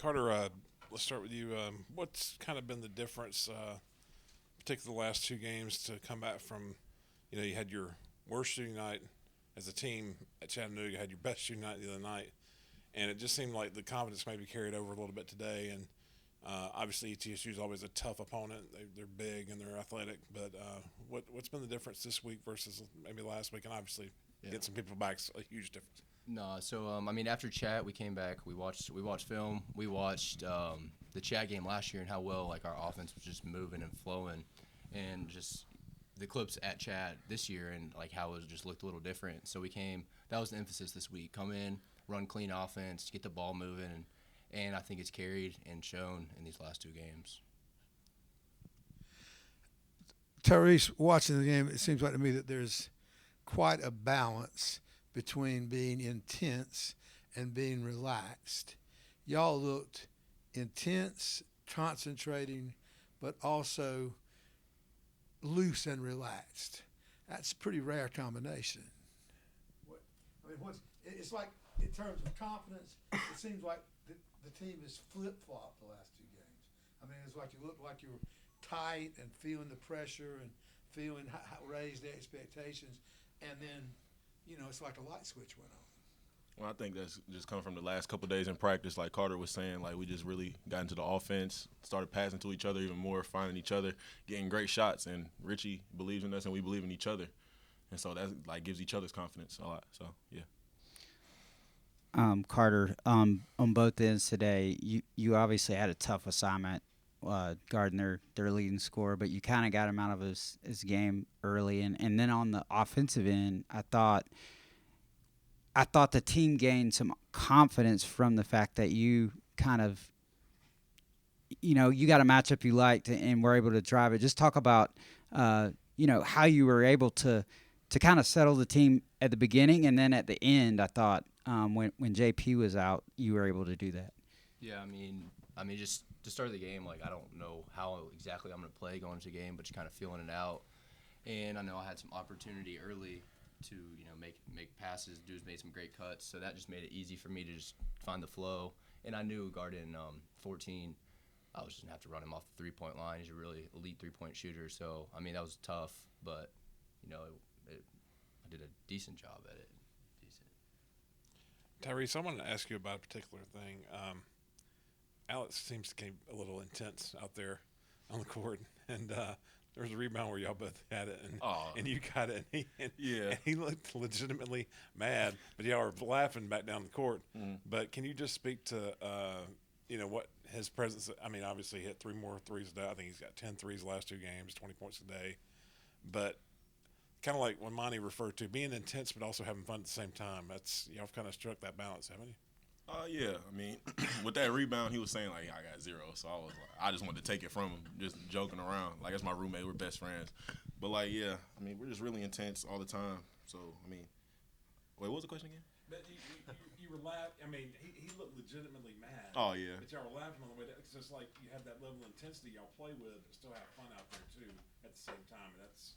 Carter, let's start with you. What's kind of been the difference, particularly the last two games, to come back from, you had your worst shooting night as a team at Chattanooga, you had your best shooting night the other night, and it just seemed like the confidence maybe carried over a little bit today. And obviously ETSU is always a tough opponent. They're big and they're athletic, but what's been the difference this week versus maybe last week? And obviously, get some people back is a huge difference. No, so after chat, we came back. We watched film. We watched the chat game last year and how well our offense was just moving and flowing, and just the clips at chat this year and how it just looked a little different. So we came. That was the emphasis this week. Come in, run clean offense, get the ball moving, and I think it's carried and shown in these last two games. Tyrese, watching the game, it seems like to me that there's quite a balance between being intense and being relaxed. Y'all looked intense, concentrating, but also loose and relaxed. That's a pretty rare combination. It's like, in terms of confidence, it seems like the team has flip-flopped the last two games. I mean, it's like you look like you're tight and feeling the pressure and feeling raised expectations, and then, it's like a light switch went on. Well, I think that's just come from the last couple of days in practice. Like Carter was saying, we just really got into the offense, started passing to each other even more, finding each other, getting great shots. And Richie believes in us, and we believe in each other. And so that gives each other's confidence a lot. So, yeah. Carter, on both ends today, you obviously had a tough assignment guarding their leading scorer, but you kind of got him out of his game early. And then on the offensive end, I thought the team gained some confidence from the fact that you kind of, you got a matchup you liked and were able to drive it. Just talk about, how you were able to kind of settle the team at the beginning, and then at the end, I thought when JP was out, you were able to do that. Yeah, I mean, just to start the game, I don't know how exactly I'm going to play going into the game, but just kind of feeling it out. And I know I had some opportunity early to make passes. Dudes made some great cuts, so that just made it easy for me to just find the flow. And I knew guarding 14, I was just gonna have to run him off the three-point line. He's a really elite three-point shooter, so that was tough, but I did a decent job at it. Tyrese, I wanted to ask you about a particular thing. Alex seems to get a little intense out there on the court, and there was a rebound where y'all both had it, and you got it, and he looked legitimately mad, but y'all were laughing back down the court. Mm. But can you just speak to, what his presence – obviously he hit 3 more threes a day. I think he's got 10 threes the last 2 games, 20 points a day. But kind of like what Monty referred to, being intense but also having fun at the same time, y'all have kind of struck that balance, haven't you? Yeah. With that rebound, he was saying, I got 0. So I just wanted to take it from him, just joking around. That's my roommate. We're best friends. But, we're just really intense all the time. So, wait, what was the question again? But you were laughing. He looked legitimately mad. Oh, yeah. But y'all were laughing on the way down. It's just like you have that level of intensity y'all play with, but still have fun out there, too, at the same time. And that's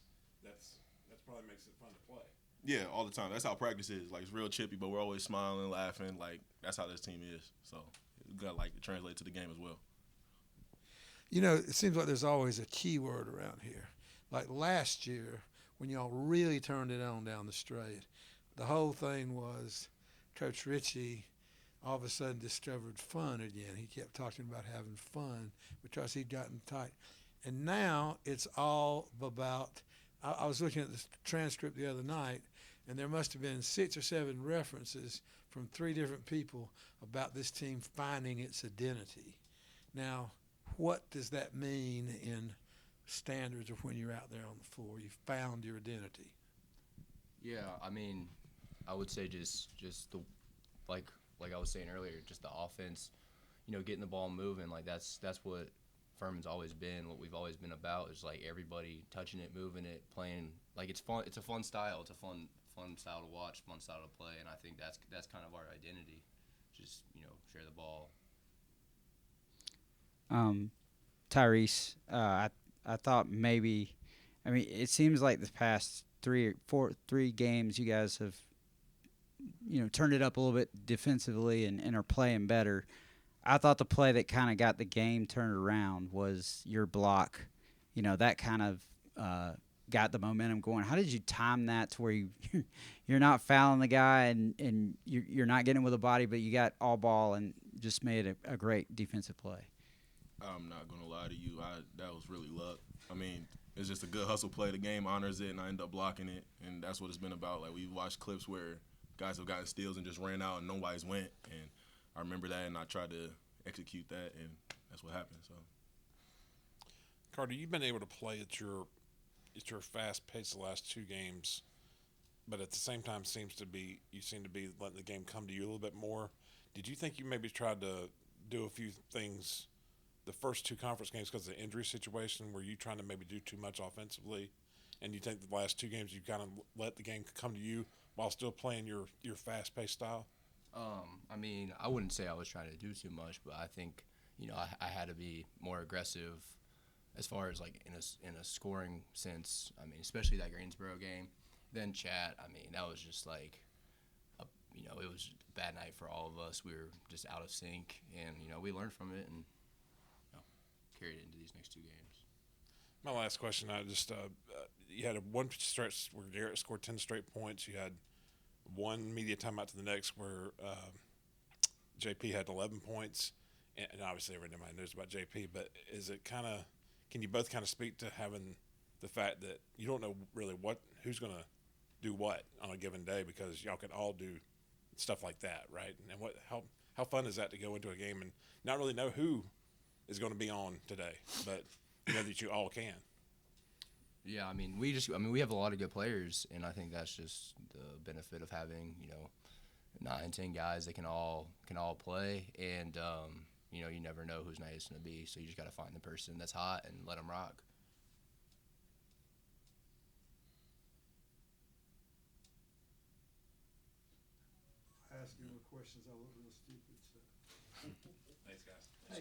probably makes it fun to play. Yeah, all the time. That's how practice is. It's real chippy, but we're always smiling, laughing. That's how this team is. So, you got to translate to the game as well. It seems like there's always a key word around here. Like last year, when y'all really turned it on down the straight, the whole thing was Coach Richie all of a sudden discovered fun again. He kept talking about having fun because he'd gotten tight. And now it's all about – I was looking at the transcript the other night, and there must have been 6 or 7 references from 3 different people about this team finding its identity. Now, what does that mean in standards of when you're out there on the floor? You found your identity. Yeah, I would say just the like I was saying earlier, just the offense, getting the ball moving. That's what Furman's always been, what we've always been about, is everybody touching it, moving it, playing. It's fun. It's a fun style. It's a fun style to watch, fun style to play, and I think that's kind of our identity. Just share the ball. Tyrese, I thought maybe, it seems like the past 3 games you guys have, turned it up a little bit defensively and are playing better. I thought the play that kind of got the game turned around was your block. You know, that kind of got the momentum going. How did you time that to where you're not fouling the guy and you're not getting with the body, but you got all ball and just made a great defensive play? I'm not gonna lie to you. That was really luck. I mean, it's just a good hustle play. The game honors it, and I end up blocking it, and that's what it's been about. Like, we watched clips where guys have gotten steals and just ran out and nobody's went, and I remember that, and I tried to execute that, and that's what happened. So, Carter, you've been able to play at your fast pace the last 2 games, but at the same time you seem to be letting the game come to you a little bit more. Did you think you maybe tried to do a few things the first 2 conference games because of the injury situation? Were you trying to maybe do too much offensively? And you think the last 2 games you kind of let the game come to you while still playing your fast-paced style? I mean, I wouldn't say I was trying to do too much, but I think, you know, I had to be more aggressive as far as, like, in a scoring sense. I mean, especially that Greensboro game. Then Chat, I mean, that was just like, you know, it was a bad night for all of us. We were just out of sync, and, you know, we learned from it and carried it into these next 2 games. My last question, I just you had one stretch where Garrett scored 10 straight points. You had one media timeout to the next where JP had 11 points, and obviously everybody knows about JP. But is it kind of, can you both kind of speak to having the fact that you don't know really who's going to do what on a given day, because y'all can all do stuff like that, right? And how fun is that to go into a game and not really know who is going to be on today, but you know that you all can. Yeah, I mean, we have a lot of good players, and I think that's just the benefit of having, you know, 9, 10 guys that can all play, and you know, you never know whose night it's going to be, so you just got to find the person that's hot and let them rock. Asking more questions, I look real stupid. So. Thanks, guys.